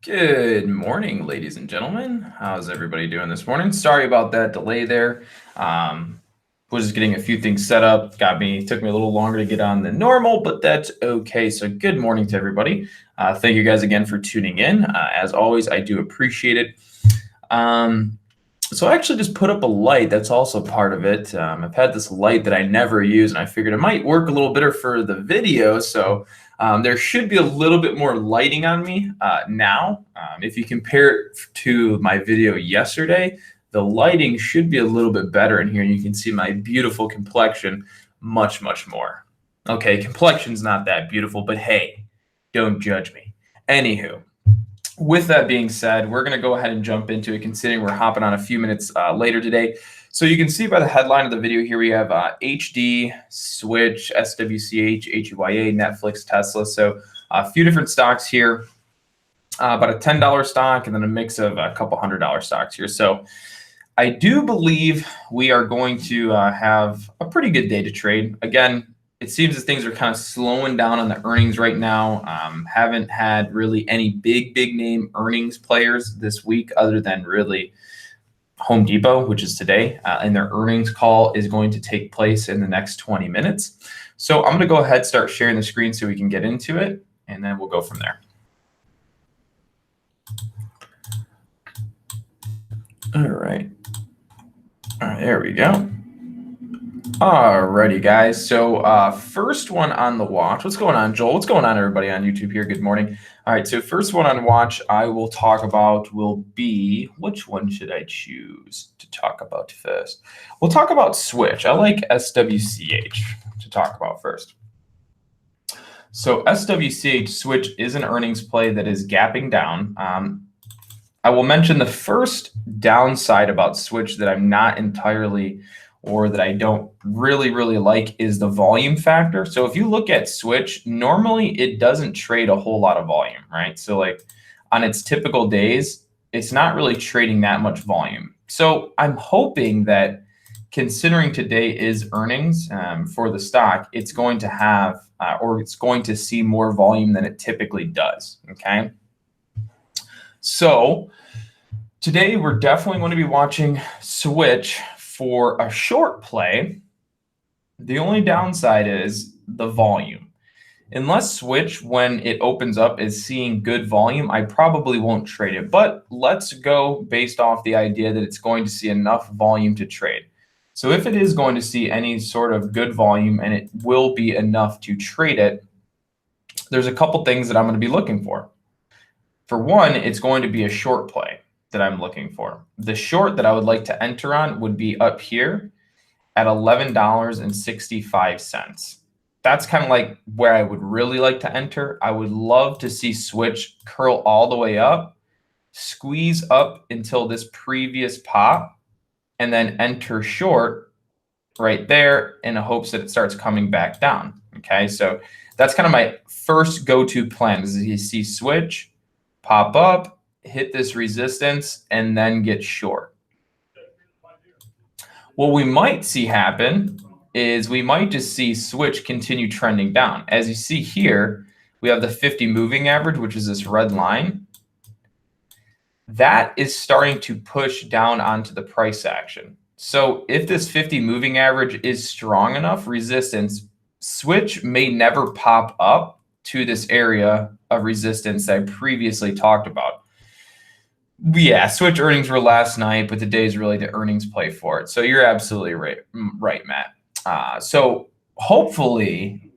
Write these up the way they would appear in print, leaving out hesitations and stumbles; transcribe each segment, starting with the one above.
Good morning, ladies and gentlemen. How's everybody doing this morning? Sorry about that delay there. Was just getting a few things set up. Took me a little longer to get on than normal, but that's okay. So good morning to everybody. Thank you guys again for tuning in. As always, I do appreciate it. So I actually just put up a light. That's also part of it. I've had this light that I never use, and I figured it might work a little better for the video. So there should be a little bit more lighting on me now. If you compare it to my video yesterday, the lighting should be a little bit better in here, and you can see my beautiful complexion much, much more. Okay, complexion's not that beautiful, but hey, don't judge me. Anywho, with that being said, we're going to go ahead and jump into it, considering we're hopping on a few minutes later today. So you can see by the headline of the video here, we have HD, Switch, SWCH, HUYA, Netflix, Tesla. So a few different stocks here, about a $10 stock, and then a mix of a couple $100 stocks here. So I do believe we are going to have a pretty good day to trade. Again, it seems that things are kind of slowing down on the earnings right now. Haven't had really any big name earnings players this week other than really Home Depot, which is today, and their earnings call is going to take place in the next 20 minutes. So I'm going to go ahead and start sharing the screen so we can get into it, and then we'll go from there. All right, there we go. Alrighty, guys. So first one on the watch. What's going on, Joel? What's going on, everybody on YouTube here? Good morning. All right, so first one on watch I will talk about will be, which one should I choose to talk about first? We'll talk about Switch. I like SWCH to talk about first. So SWCH Switch is an earnings play that is gapping down. I will mention the first downside about Switch that I'm not entirely, or that I don't really like, is the volume factor. So if you look at Switch, normally it doesn't trade a whole lot of volume, right? So like on its typical days, it's not really trading that much volume. So I'm hoping that, considering today is earnings for the stock, it's going to have, or it's going to see more volume than it typically does, okay? So today we're definitely going to be watching Switch for a short play. The only downside is the volume. Unless Switch, when it opens up, is seeing good volume, I probably won't trade it. But let's go based off the idea that it's going to see enough volume to trade. So if it is going to see any sort of good volume and it will be enough to trade it, there's a couple things that I'm going to be looking for. For one, it's going to be a short play that I'm looking for. The short that I would like to enter on would be up here at $11.65. That's kind of like where I would really like to enter. I would love to see Switch curl all the way up, squeeze up until this previous pop, and then enter short right there in the hopes that it starts coming back down. Okay, so that's kind of my first go-to plan, is you see Switch pop up, hit this resistance, and then get short. What we might see happen is we might just see Switch continue trending down. As you see here, we have the 50 moving average, which is this red line. That is starting to push down onto the price action. So if this 50 moving average is strong enough resistance, Switch may never pop up to this area of resistance that I previously talked about. Yeah, Switch earnings were last night, but today is really the earnings play for it. So you're absolutely right, Matt. So hopefully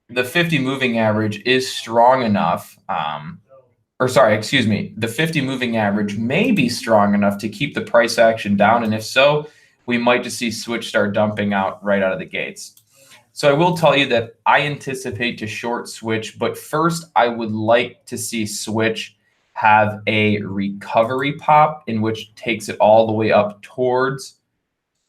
the 50 moving average is strong enough, the 50 moving average may be strong enough to keep the price action down. And if so, we might just see Switch start dumping out right out of the gates. So I will tell you that I anticipate to short Switch, but first I would like to see Switch have a recovery pop in which takes it all the way up towards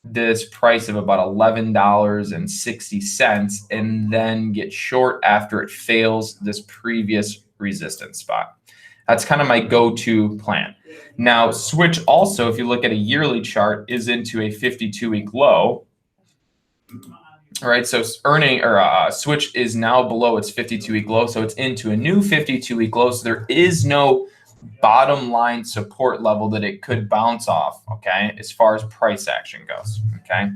this price of about $11.60 and then get short after it fails this previous resistance spot. That's kind of my go-to plan. Now, Switch also, if you look at a yearly chart, is into a 52-week low. All right, so Switch is now below its 52-week low, so it's into a new 52-week low. So there is no bottom line support level that it could bounce off, okay, as far as price action goes, okay?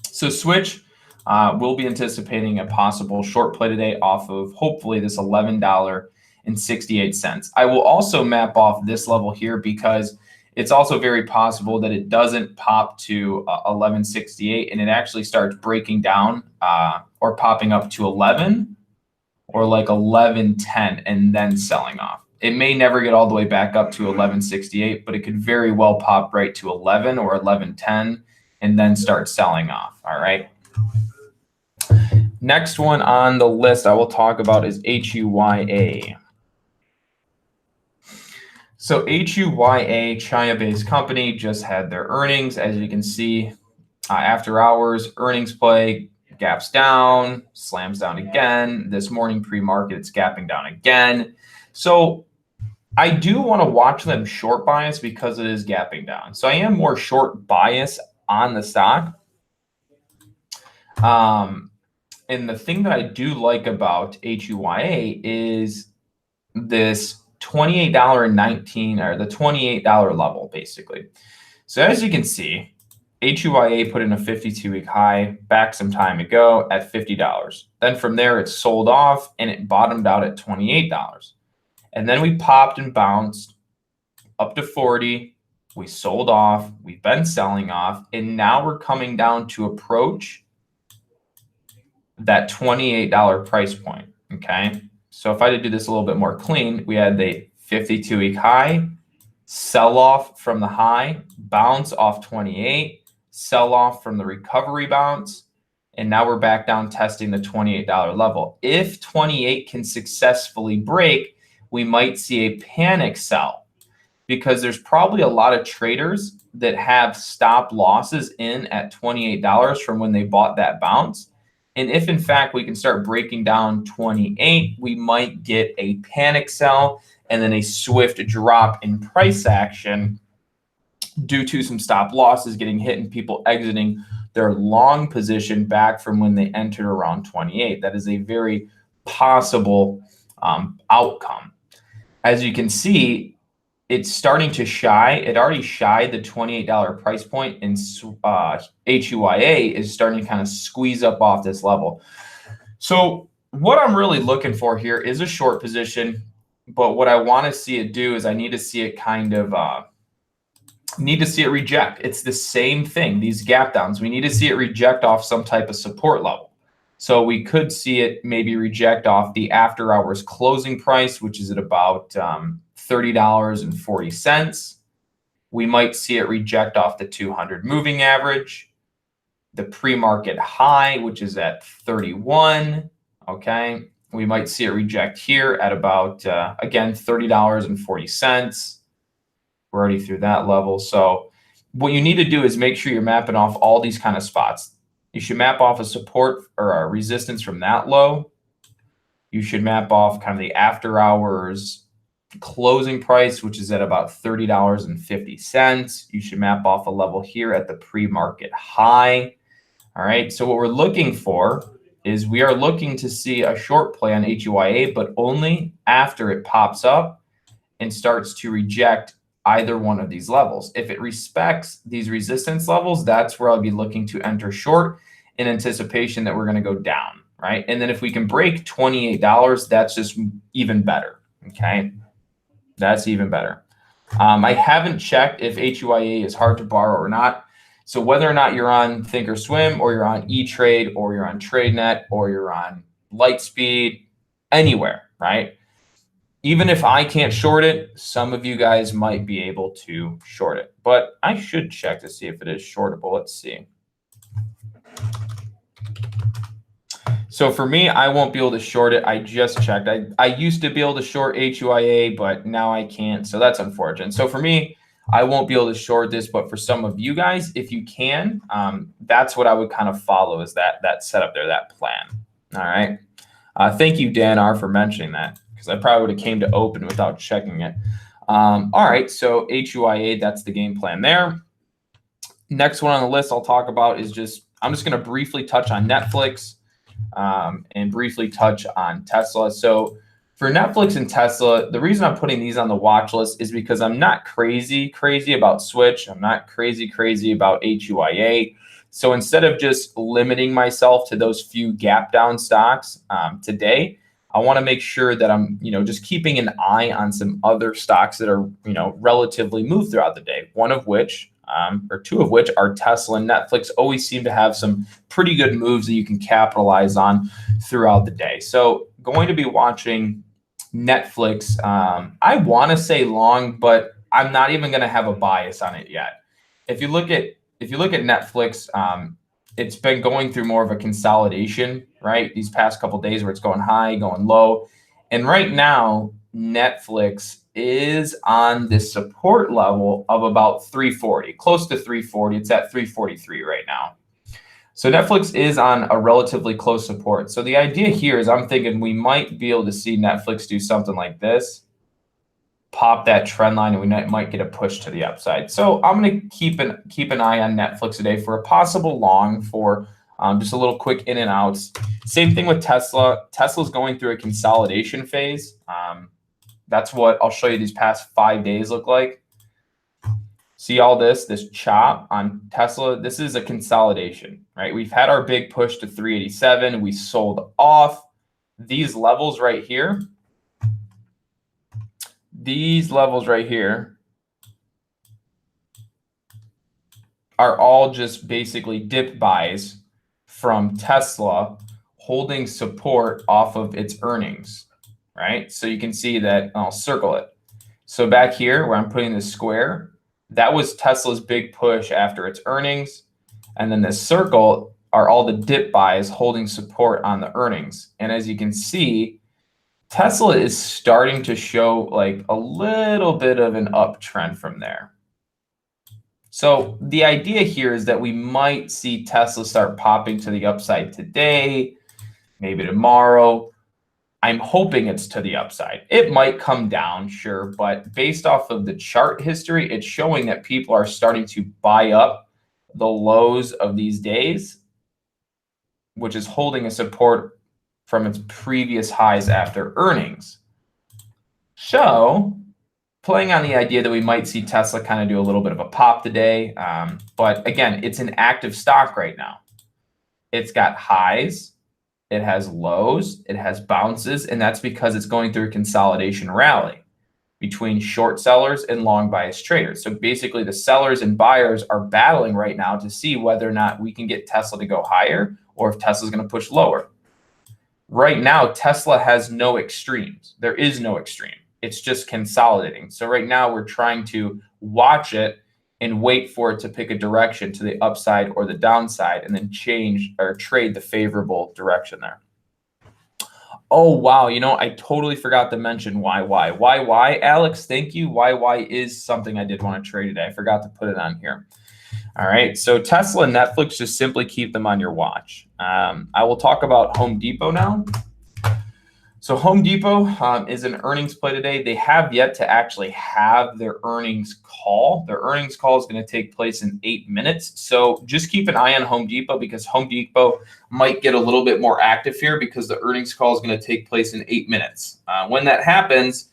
So Switch, we'll be anticipating a possible short play today off of hopefully this $11.68. I will also map off this level here because it's also very possible that it doesn't pop to 11.68 and it actually starts breaking down or popping up to 11 or like 11.10 and then selling off. It may never get all the way back up to 11.68, but it could very well pop right to 11 or 11.10 and then start selling off. All right. Next one on the list I will talk about is HUYA. So HUYA, China-based company, just had their earnings. As you can see, after hours, earnings play, gaps down, slams down again. This morning pre-market, it's gapping down again. So I do want to watch them short bias because it is gapping down. So I am more short bias on the stock. And the thing that I do like about HUYA is this $28.19 or the $28 level, basically. So as you can see, HUYA put in a 52-week high back some time ago at $50. Then from there, it sold off and it bottomed out at $28. And then we popped and bounced up to 40. We sold off. We've been selling off. And now we're coming down to approach that $28 price point, okay? So if I did do this a little bit more clean, we had the 52-week high, sell off from the high, bounce off 28, sell off from the recovery bounce, and now we're back down testing the $28 level. If 28 can successfully break, we might see a panic sell because there's probably a lot of traders that have stop losses in at $28 from when they bought that bounce. And if, in fact, we can start breaking down 28, we might get a panic sell and then a swift drop in price action due to some stop losses getting hit and people exiting their long position back from when they entered around 28. That is a very possible outcome. As you can see, it's starting to shy. It already shied the $28 price point, and HUYA is starting to kind of squeeze up off this level. So what I'm really looking for here is a short position, but what I want to see it do is I need to see it kind of reject. It's the same thing, these gap downs. We need to see it reject off some type of support level. So we could see it maybe reject off the after hours closing price, which is at about $30.40. We might see it reject off the 200 moving average, the pre-market high, which is at 31. Okay. We might see it reject here at about, again, $30.40. We're already through that level. So what you need to do is make sure you're mapping off all these kind of spots. You should map off a support or a resistance from that low. You should map off kind of the after hours closing price, which is at about $30.50. You should map off a level here at the pre-market high. All right. So what we're looking for is we are looking to see a short play on HUYA, but only after it pops up and starts to reject either one of these levels. If it respects these resistance levels, that's where I'll be looking to enter short in anticipation that we're going to go down, right? And then if we can break $28, that's just even better, okay? That's even better. I haven't checked if HUYA is hard to borrow or not. So whether or not you're on Thinkorswim or you're on E-Trade or you're on TradeNet or you're on Lightspeed, anywhere, right? Even if I can't short it, some of you guys might be able to short it. But I should check to see if it is shortable. Let's see. So for me, I won't be able to short it. I just checked. I used to be able to short HUYA, but now I can't. So that's unfortunate. So for me, I won't be able to short this. But for some of you guys, if you can, that's what I would kind of follow is that setup there, that plan. All right. Thank you, Dan R, for mentioning that, because I probably would have came to open without checking it. All right, so HUYA, that's the game plan there. Next one on the list I'll talk about is I'm just going to briefly touch on Netflix and briefly touch on Tesla. So For Netflix and Tesla, the reason I'm putting these on the watch list is because I'm not crazy about Switch. I'm not crazy about HUIA. So instead of just limiting myself to those few gap down stocks today, I want to make sure that I'm, just keeping an eye on some other stocks that are, relatively moved throughout the day. One of which, or two of which, are Tesla and Netflix. Always seem to have some pretty good moves that you can capitalize on throughout the day. So going to be watching Netflix. I want to say long, but I'm not even going to have a bias on it yet. If you look at Netflix, it's been going through more of a consolidation, right? These past couple of days where it's going high, going low, and right now Netflix is on this support level of about 340, close to 340. It's at 343 right now. So Netflix is on a relatively close support. So the idea here is I'm thinking we might be able to see Netflix do something like this, pop that trend line, and we might get a push to the upside. So I'm going to keep an eye on Netflix today for a possible long for just a little quick in and outs. Same thing with Tesla. Tesla's going through a consolidation phase. That's what I'll show you these past 5 days look like. See all this chop on Tesla. This is a consolidation, right? We've had our big push to 387. We sold off these levels right here. These levels right here are all just basically dip buys from Tesla holding support off of its earnings, right? So you can see that, I'll circle it. So back here where I'm putting this square, that was Tesla's big push after its earnings. And then this circle are all the dip buys holding support on the earnings. And as you can see, Tesla is starting to show like a little bit of an uptrend from there. So the idea here is that we might see Tesla start popping to the upside today, maybe tomorrow. I'm hoping it's to the upside. It might come down, sure, but based off of the chart history, it's showing that people are starting to buy up the lows of these days, which is holding a support from its previous highs after earnings. So playing on the idea that we might see Tesla kind of do a little bit of a pop today. But again, it's an active stock right now. It's got highs. It has lows, it has bounces, and that's because it's going through a consolidation rally between short sellers and long bias traders. So basically the sellers and buyers are battling right now to see whether or not we can get Tesla to go higher or if Tesla's going to push lower. Right now, Tesla has no extremes. There is no extreme. It's just consolidating. So right now we're trying to watch it and wait for it to pick a direction to the upside or the downside and then change or trade the favorable direction there. Oh, wow. I totally forgot to mention YY. Alex, thank you. YY is something I did want to trade today. I forgot to put it on here. All right. So Tesla and Netflix, just simply keep them on your watch. I will talk about Home Depot now. So Home Depot is an earnings play today. They have yet to actually have their earnings call. Their earnings call is going to take place in 8 minutes. So just keep an eye on Home Depot because Home Depot might get a little bit more active here because the earnings call is going to take place in 8 minutes. When that happens,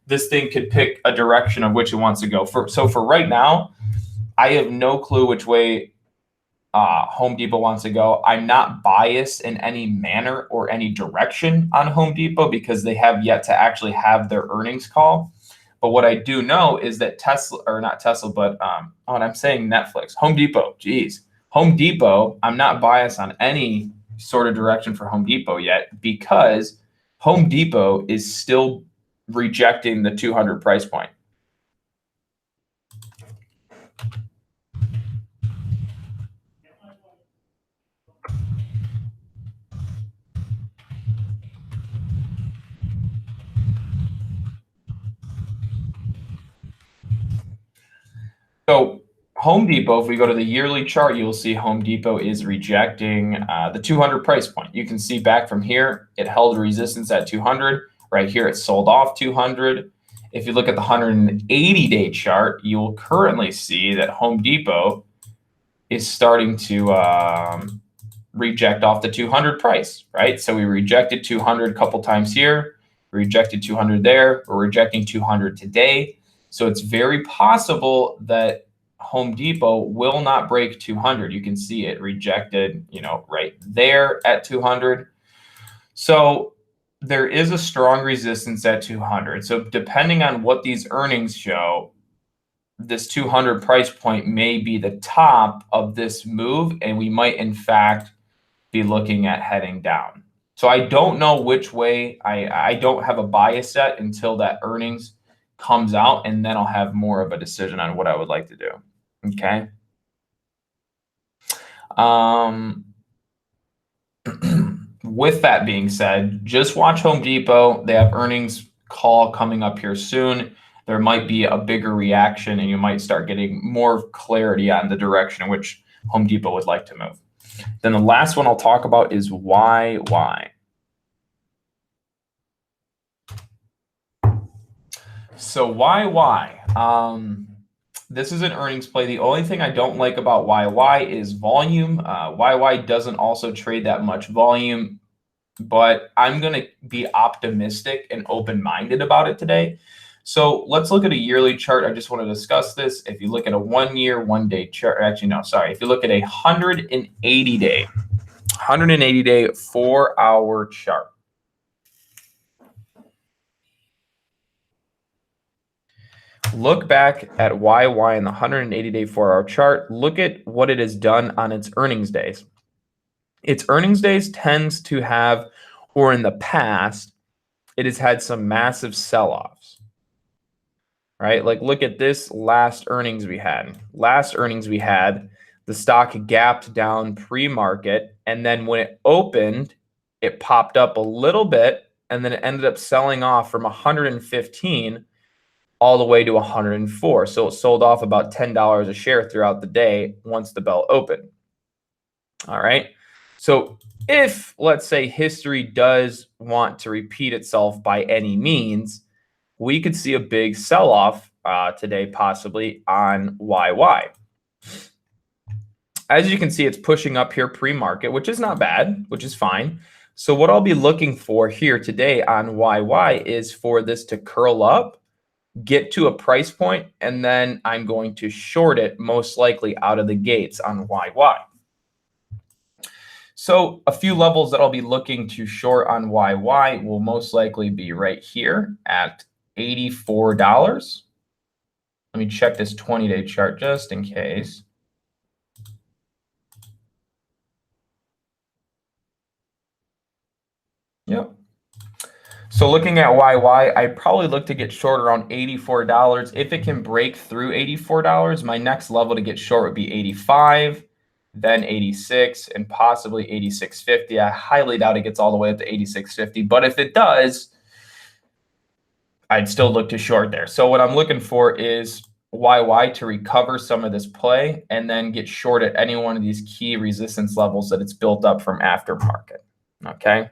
this thing could pick a direction of which it wants to go. So for right now, I have no clue which way Home Depot wants to go. I'm not biased in any manner or any direction on Home Depot because they have yet to actually have their earnings call. But what I do know is that Tesla, or not Tesla, but I'm saying Netflix, Home Depot, geez. Home Depot, I'm not biased on any sort of direction for Home Depot yet because Home Depot is still rejecting the 200 price point. So Home Depot, if we go to the yearly chart, you'll see Home Depot is rejecting the 200 price point. You can see back from here, it held resistance at 200. Right here, it sold off 200. If you look at the 180-day chart, you will currently see that Home Depot is starting to reject off the 200 price, right? So we rejected 200 a couple times here. We rejected 200 there. We're rejecting 200 today. So it's very possible that Home Depot will not break 200. You can see it rejected, right there at 200. So there is a strong resistance at 200. So depending on what these earnings show, this 200 price point may be the top of this move, and we might in fact be looking at heading down. So I don't know which way. I don't have a bias set until that earnings comes out, and then I'll have more of a decision on what I would like to do. Okay. With that being said, just watch Home Depot. They have earnings call coming up here soon. There might be a bigger reaction, and you might start getting more clarity on the direction in which Home Depot would like to move. Then the last one I'll talk about is YY. So YY, this is an earnings play. The only thing I don't like about YY is volume. YY doesn't also trade that much volume, but I'm going to be optimistic and open-minded about it today. So let's look at a yearly chart. I just want to discuss this. If you look at a 1 year, 1 day chart, actually, no, sorry. If you look at a 180 day 4-hour chart. Look back at YY in the 180 day 4-hour chart. Look at what it has done on its earnings days. Its earnings days tends to have, or in the past, it has had some massive sell-offs. Right? Like look at this last earnings we had. Last earnings we had, the stock gapped down pre-market, and then when it opened, it popped up a little bit, and then it ended up selling off from 115 all the way to 104. So it sold off about $10 a share throughout the day once the bell opened. All right. So if, let's say, history does want to repeat itself by any means, we could see a big sell-off today, possibly on YY. As you can see, it's pushing up here pre-market, which is not bad, which is fine. So what I'll be looking for here today on YY is for this to curl up, get to a price point, and then I'm going to short it most likely out of the gates on YY. So a few levels that I'll be looking to short on YY will most likely be right here at $84. Let me check this 20-day chart just in case. Yep. So looking at YY, I probably look to get short around $84. If it can break through $84, my next level to get short would be 85, then 86, and possibly 86.50. I highly doubt it gets all the way up to 86.50, but if it does, I'd still look to short there. So what I'm looking for is YY to recover some of this play and then get short at any one of these key resistance levels that it's built up from aftermarket. Okay.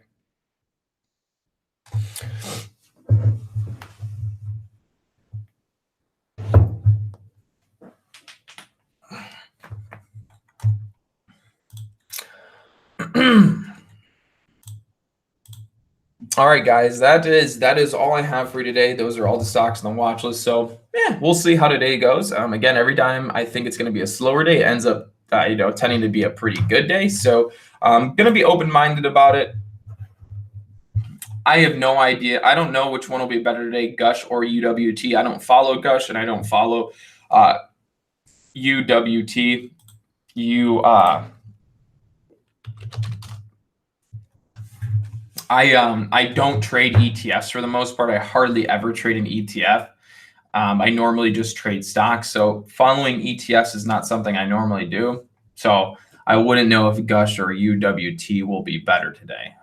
All right, guys, that is all I have for you today. Those are all the stocks on the watch list. So yeah, we'll see how today goes. Again, every time I think it's going to be a slower day, it ends up tending to be a pretty good day. So I'm going to be open-minded about it. I have no idea. I don't know which one will be better today, Gush or UWT. I don't follow Gush and I don't follow UWT. I don't trade ETFs for the most part. I hardly ever trade an ETF. I normally just trade stocks. So following ETFs is not something I normally do. So I wouldn't know if Gush or UWT will be better today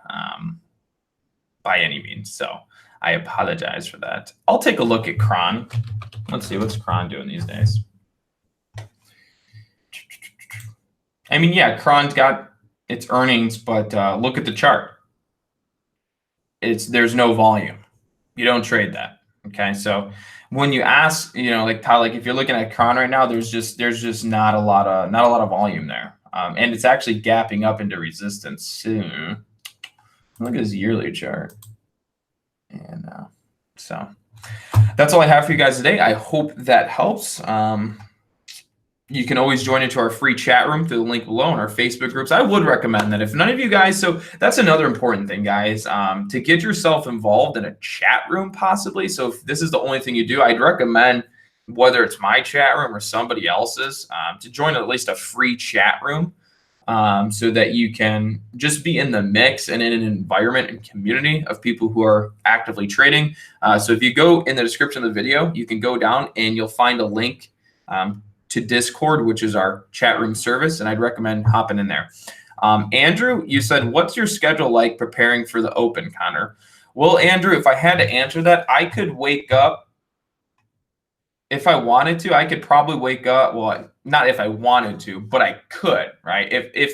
by any means. So I apologize for that. I'll take a look at Cron. Let's see, what's Cron doing these days? I mean, yeah, Cron's got its earnings, but look at the chart. There's no volume. You don't trade that. Okay. So when you ask, like Kyle, like if you're looking at Cron right now, there's just not a lot of volume there. And it's actually gapping up into resistance soon. Look at his yearly chart. And so that's all I have for you guys today. I hope that helps. You can always join into our free chat room through the link below in our Facebook groups. I would recommend that if none of you guys, so that's another important thing, guys, to get yourself involved in a chat room possibly. So if this is the only thing you do, I'd recommend, whether it's my chat room or somebody else's, to join at least a free chat room, so that you can just be in the mix and in an environment and community of people who are actively trading. So if you go in the description of the video, you can go down and you'll find a link to Discord, which is our chat room service, and I'd recommend hopping in there. Andrew, you said, what's your schedule like preparing for the Open, Connor? Well, Andrew, if I had to answer that, I could wake up. If I wanted to, I could probably wake up. Well, not if I wanted to, but I could, right? If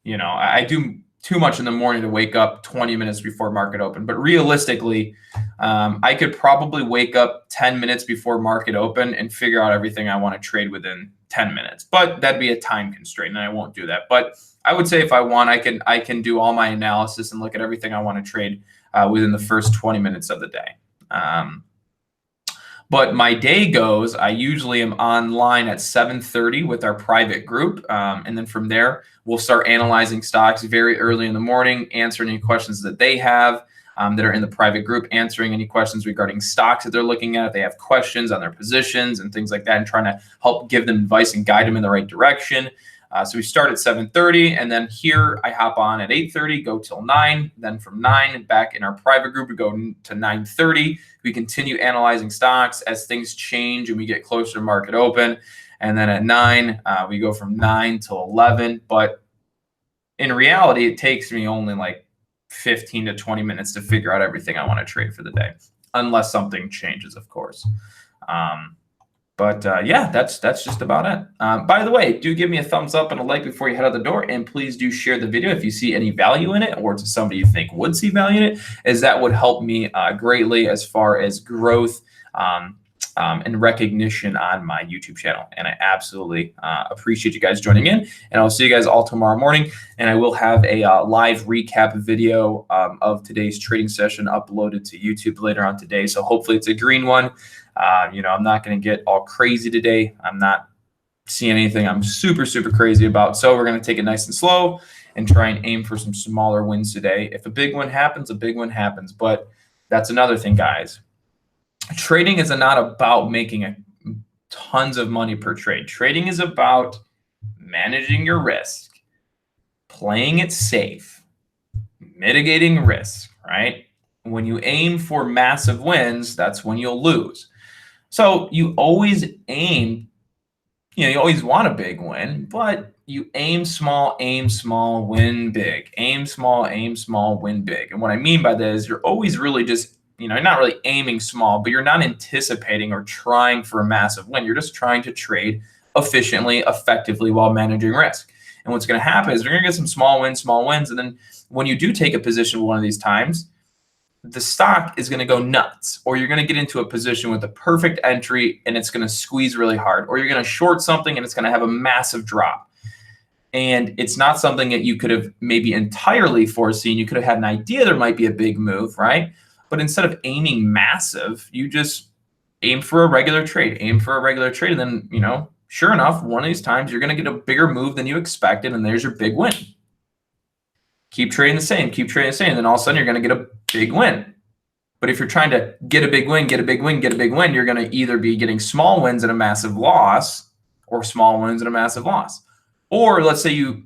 you know, I do too much in the morning to wake up 20 minutes before market open. But realistically, I could probably wake up 10 minutes before market open and figure out everything I want to trade within 10 minutes. But that'd be a time constraint, and I won't do that. But I would say if I want, I can do all my analysis and look at everything I want to trade within the first 20 minutes of the day. But my day goes, I usually am online at 7:30 with our private group. And then from there, we'll start analyzing stocks very early in the morning, answering any questions that they have that are in the private group, answering any questions regarding stocks that they're looking at. If they have questions on their positions and things like that, and trying to help give them advice and guide them in the right direction. So we start at 7:30, and then here I hop on at 8:30, go till 9. Then from 9 back in our private group, we go to 9:30. We continue analyzing stocks as things change and we get closer to market open. And then at 9, we go from 9 till 11. But in reality, it takes me only like 15 to 20 minutes to figure out everything I want to trade for the day, unless something changes, of course. But yeah, that's just about it. By the way, do give me a thumbs up and a like before you head out the door, and please do share the video if you see any value in it, or to somebody you think would see value in it, as that would help me greatly as far as growth and recognition on my YouTube channel. And I absolutely appreciate you guys joining in, and I'll see you guys all tomorrow morning. And I will have a live recap video of today's trading session uploaded to YouTube later on today. So hopefully it's a green one. You know, I'm not going to get all crazy today. I'm not seeing anything I'm super crazy about. So we're going to take it nice and slow and try and aim for some smaller wins today. If a big one happens, a big one happens. But that's another thing, guys. Trading is not about making tons of money per trade. Trading is about managing your risk, playing it safe, mitigating risk, right? When you aim for massive wins, that's when you'll lose. So you always aim, you always want a big win, but you aim small, win big. Aim small, win big. And what I mean by that is you're always really just, you're not really aiming small, but you're not anticipating or trying for a massive win. You're just trying to trade efficiently, effectively while managing risk. And what's going to happen is you're going to get some small wins. And then when you do take a position one of these times, the stock is going to go nuts, or you're going to get into a position with a perfect entry and it's going to squeeze really hard, or you're going to short something and it's going to have a massive drop. And it's not something that you could have maybe entirely foreseen. You could have had an idea there might be a big move, right? But instead of aiming massive, you just aim for a regular trade, and then, sure enough, one of these times you're going to get a bigger move than you expected, and there's your big win. Keep trading the same, and then all of a sudden you're going to get a big win. But if you're trying to get a big win, you're going to either be getting small wins and a massive loss, or small wins and a massive loss. Or let's say you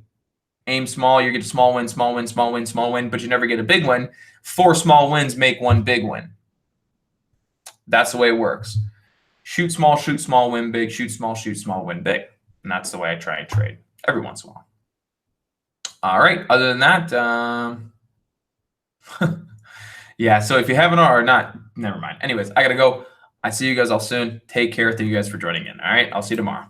aim small, you get a small win, but you never get a big win. 4 small wins make 1 big win. That's the way it works. Shoot small, win big, shoot small, win big. And that's the way I try and trade every once in a while. All right. Other than that, yeah. So if you haven't or not, never mind. Anyways, I got to go. I see you guys all soon. Take care. Thank you guys for joining in. All right. I'll see you tomorrow.